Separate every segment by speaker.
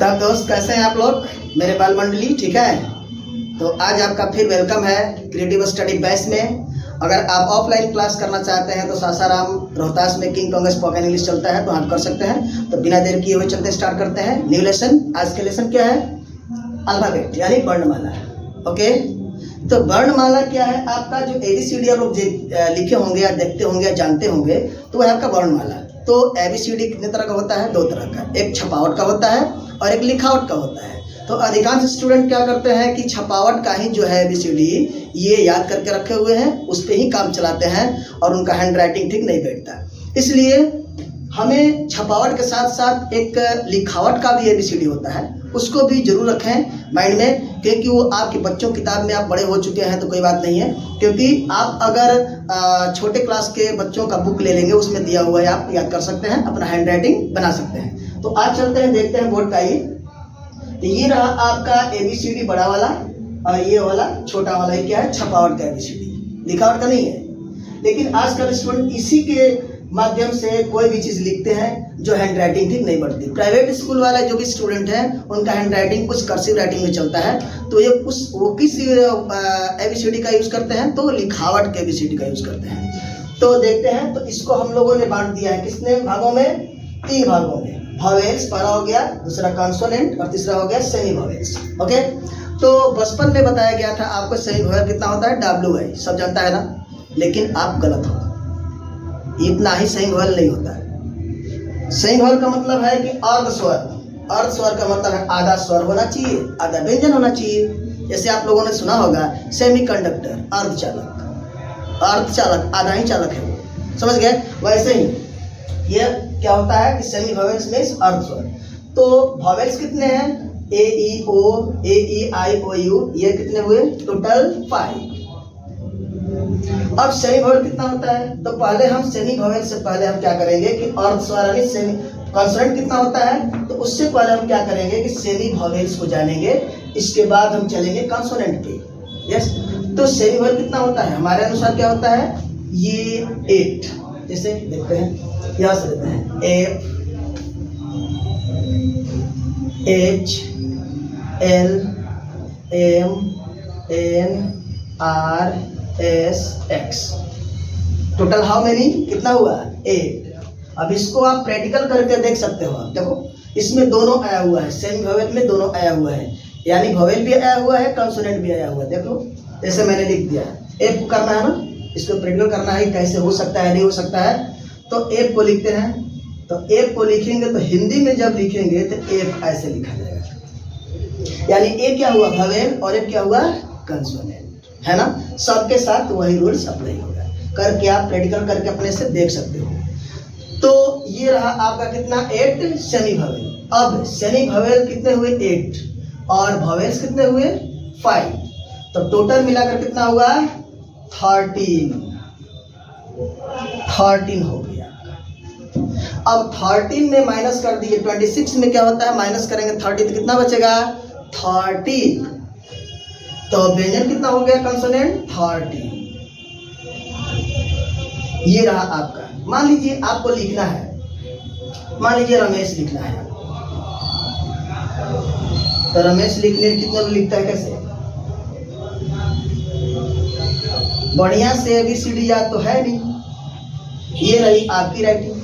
Speaker 1: तब दोस्त कैसे हैं आप लोग, मेरे बाल मंडली, ठीक है। तो आज आपका फिर वेलकम है क्रिएटिव स्टडी बैच में। अगर आप ऑफलाइन क्लास करना चाहते हैं तो सासाराम रोहतास में किंग कॉन्ग स्पोकन इंग्लिश चलता है, तो आप कर सकते हैं। तो बिना देर किए हुए चलते स्टार्ट करते हैं न्यू लेसन। आज के लेसन क्या है? अल्फाबेट यानी वर्णमाला। ओके, तो वर्णमाला क्या है? आपका जो ABCD आप लोग लिखे होंगे या देखते होंगे या जानते होंगे, तो वह आपका वर्णमाला। तो ABCD कितने तरह का होता है? दो तरह का, एक छपावट का होता है और एक लिखावट का होता है। तो अधिकांश स्टूडेंट क्या करते हैं कि छपावट का ही जो है ABCD ये याद करके रखे हुए हैं, उस पर ही काम चलाते हैं और उनका हैंड राइटिंग ठीक नहीं बैठता। इसलिए हमें छपावट के साथ साथ एक लिखावट का भी ABCD होता है, उसको भी जरूर रखें माइंड में, क्योंकि वो आपके बच्चों किताब में आप बड़े हो चुके हैं तो कोई बात नहीं है। क्योंकि आप अगर छोटे क्लास के बच्चों का बुक ले लेंगे, उसमें दिया हुआ है, आप याद कर सकते हैं, अपना हैंड राइटिंग बना सकते हैं। तो आज चलते हैं, देखते हैं बोर्ड का ये रहा आपका ABCD बड़ा वाला और ये वाला छोटा वाला। ये क्या है? छपावट का ABCD, लिखावट का नहीं है। लेकिन आजकल स्टूडेंट इसी के माध्यम से कोई भी चीज़ लिखते हैं जो हैंड राइटिंग ठीक नहीं बढ़ती। प्राइवेट स्कूल वाले जो भी स्टूडेंट हैं उनका हैंड राइटिंग कुछ कर्सिव राइटिंग में चलता है, तो ये वो किस ABCD का यूज़ करते हैं? तो लिखावट के ABCD का यूज़ करते हैं। तो देखते हैं। तो इसको हम लोगों ने बांट दिया है किसने भागों में? 3 भागों में। वॉवेल्स पहला हो गया, दूसरा कॉन्सोनेंट और तीसरा हो गया सेमी वॉवेल्स। ओके, तो बचपन में बताया गया था आपको सेमी वॉवेल कितना होता है? WI, सब जानता है ना। लेकिन आप गलत हो, इतना ही सेमी वॉवेल नहीं होता है। सेमी वॉवेल का मतलब है कि अर्ध स्वर। अर्ध स्वर का मतलब है आधा स्वर होना चाहिए, आधा व्यंजन होना चाहिए। जैसे आप लोगों ने सुना होगा सेमी कंडक्टर, अर्धचालक। अर्धचालक आधा ही चालक है वो, समझ गए? वैसे ही ये क्या होता है कि सेमी वॉवेल्स में अर्ध स्वर। तो वॉवेल्स कितने हैं? A E O, A E I O U, ये कितने हुए? टोटल 5। अब सेमी वॉवेल कितना होता है? तो पहले हम सेमी वॉवेल से पहले हम क्या करेंगे कि अर्ध स्वर यानी सेमी कॉन्सोनेंट कितना होता है, तो उससे पहले हम क्या करेंगे कि सेमी वॉवेल्स को जानेंगे, इसके बाद हम चलेंगे कॉन्सोनेंट पे। यस, तो सेमी वॉवेल कितना होता है हमारे अनुसार? क्या होता है? ये 8। जैसे देखते हैं, यहाँ से देते हैं F H L M N R S X। Total how many? कितना हुआ? 8। अब इसको आप प्रैक्टिकल करके देख सकते हो। आप देखो, इसमें दोनों आया हुआ है, सेमी वॉवेल में दोनों आया हुआ है, यानी वॉवेल भी आया हुआ है, कॉन्सोनेंट भी आया हुआ है। देख लो, जैसे मैंने लिख दिया, F को करना है ना, इसको प्रैक्टिकल करना है कैसे हो सकता है, नहीं हो सकता है। तो F को लिखते हैं, तो F को लिखेंगे तो हिंदी में जब लिखेंगे तो F ऐसे लिखा जाएगा, यानी A क्या हुआ? वॉवेल और F क्या हुआ? कंसोनेंट, है ना। सबके साथ वही रूल्स अप्लाई होगा, करके आप प्रैक्टिकल करके अपने से देख सकते हो। तो ये रहा आपका कितना? 8 सेमी वॉवेल। अब सेमी वॉवेल कितने हुए? 8 और वॉवेल्स कितने हुए? 5। तो टोटल मिलाकर कितना हुआ? 13 हो गया। अब 13 में माइनस कर दिए, 26 में क्या होता है? माइनस करेंगे 30 तो कितना बचेगा? 30। तो व्यंजन कितना हो गया? कंसोनेंट 30। ये रहा आपका। मान लीजिए आपको लिखना है, मान लीजिए रमेश लिखना है, तो रमेश लिखने कितना लिखता है? कैसे? बढ़िया से ABCD याद तो है नहीं। ये रही आपकी राइटिंग,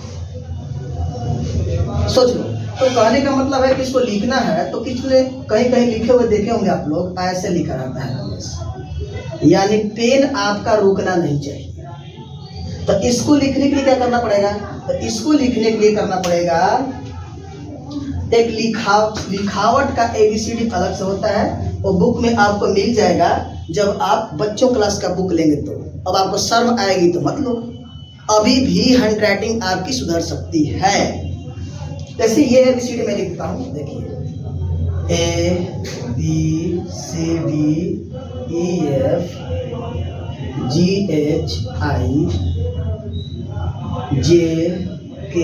Speaker 1: सोच लो। तो कहने का मतलब है कि इसको लिखना है तो किसने कहीं कहीं लिखे हुए देखे होंगे आप लोग, ऐसे लिखा रहता है रमेश, यानी पेन आपका रुकना नहीं चाहिए। तो इसको लिखने के लिए क्या करना पड़ेगा? तो इसको लिखने के लिए करना पड़ेगा एक लिखावट का ABCD अलग से होता है, वो बुक में आपको मिल जाएगा जब आप बच्चों क्लास का बुक लेंगे। तो अब आपको शर्म आएगी तो मत लो, अभी भी हैंड राइटिंग आपकी सुधर सकती है। जैसे ये ABCD मैं लिखता हूँ, देखिए A B C D E F G H I J K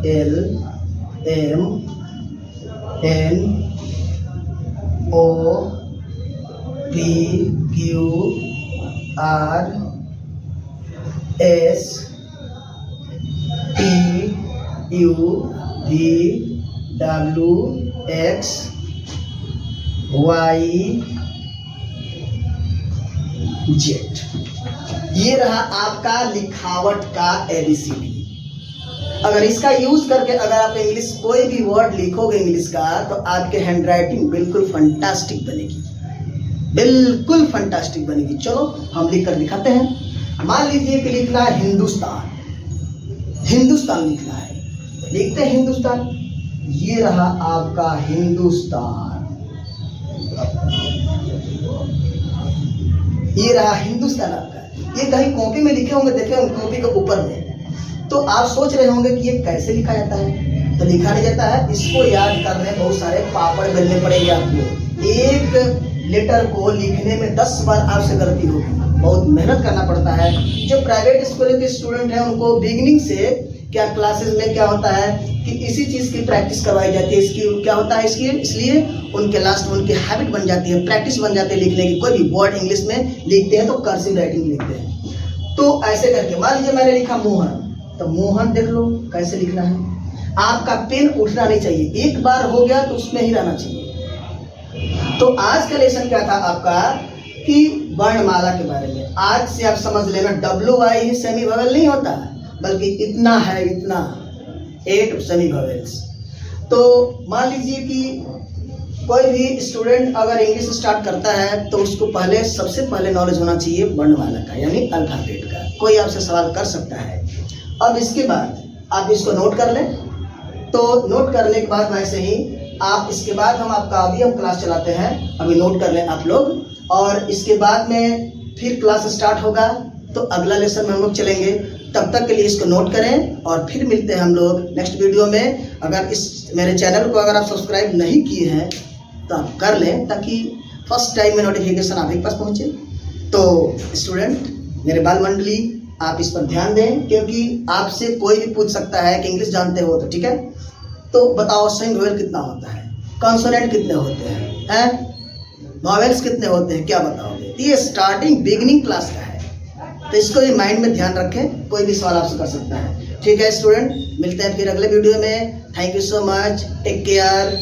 Speaker 1: L M N O P Q R S T U V WX Y Z। ये रहा आपका लिखावट का ABCD। अगर इसका यूज करके अगर आप इंग्लिश कोई भी वर्ड लिखोगे इंग्लिश का, तो आपके हैंडराइटिंग बिल्कुल फंटास्टिक बनेगी, बिल्कुल फंटास्टिक बनेगी। चलो हम लिख कर दिखाते हैं। मान लीजिए कि लिखना है हिंदुस्तान, हिंदुस्तान लिखना है, लिखते हैं हिंदुस्तान। ये रहा आपका हिंदुस्तान, ये रहा हिंदुस्तान आपका। ये कहीं कॉपी में लिखे होंगे, देखे होंगे कॉपी के ऊपर में, तो आप सोच रहे होंगे कि ये कैसे लिखा जाता है। तो लिखा नहीं जाता है, इसको याद करने बहुत सारे पापड़ बेलने पड़ेंगे आपको। एक लेटर को लिखने में 10 बार आपसे गलती होगी, बहुत मेहनत करना पड़ता है। जो प्राइवेट स्कूल के स्टूडेंट हैं उनको बिगिनिंग से क्या क्लासेस में क्या होता है कि इसी चीज़ की प्रैक्टिस करवाई जाती है। इसकी क्या होता है, इसकी इसलिए उनके लास्ट में उनकी हैबिट बन जाती है, प्रैक्टिस बन जाती है लिखने की। कोई भी वर्ड इंग्लिश में लिखते हैं तो कर्सिव राइटिंग लिखते हैं। तो ऐसे करके मान लीजिए मैंने लिखा मोहन, तो मोहन देख लो कैसे लिखना है। आपका पेन उठना नहीं चाहिए, एक बार हो गया तो उसमें ही रहना चाहिए। तो आज का लेसन क्या था आपका कि वर्णमाला के बारे में। आज से आप समझ लेना WY ही सेमी वोवेल नहीं होता, बल्कि इतना है, इतना 8 सेमी वोवेल्स। तो मान लीजिए कि कोई भी स्टूडेंट अगर इंग्लिश स्टार्ट करता है तो उसको पहले सबसे पहले नॉलेज होना चाहिए वर्णमाला का, यानी अल्फाबेट का। कोई आपसे सवाल कर सकता है। अब इसके बाद आप इसको नोट कर लें। तो नोट करने के बाद वैसे ही आप इसके बाद हम आपका अभी हम क्लास चलाते हैं, अभी नोट कर लें आप लोग। और इसके बाद में फिर क्लास स्टार्ट होगा, तो अगला लेसन में हम लोग चलेंगे। तब तक के लिए इसको नोट करें और फिर मिलते हैं हम लोग नेक्स्ट वीडियो में। अगर इस मेरे चैनल को अगर आप सब्सक्राइब नहीं किए हैं तो आप कर लें, ताकि फर्स्ट टाइम में नोटिफिकेशन आप ही पास पहुँचे। तो स्टूडेंट, मेरे बाल मंडली, आप इस पर ध्यान दें, क्योंकि आपसे कोई भी पूछ सकता है कि इंग्लिश जानते हो तो ठीक है, तो बताओ सेमी वोवेल कितना होता है, कॉन्सोनेंट कितने होते हैं, वोवेल्स कितने होते हैं, क्या बताओगे। ये स्टार्टिंग बिगिनिंग क्लास का है, तो इसको भी माइंड में ध्यान रखें। कोई भी सवाल आपसे कर सकता है। ठीक है स्टूडेंट, मिलते हैं फिर अगले वीडियो में। Thank you so much, take care.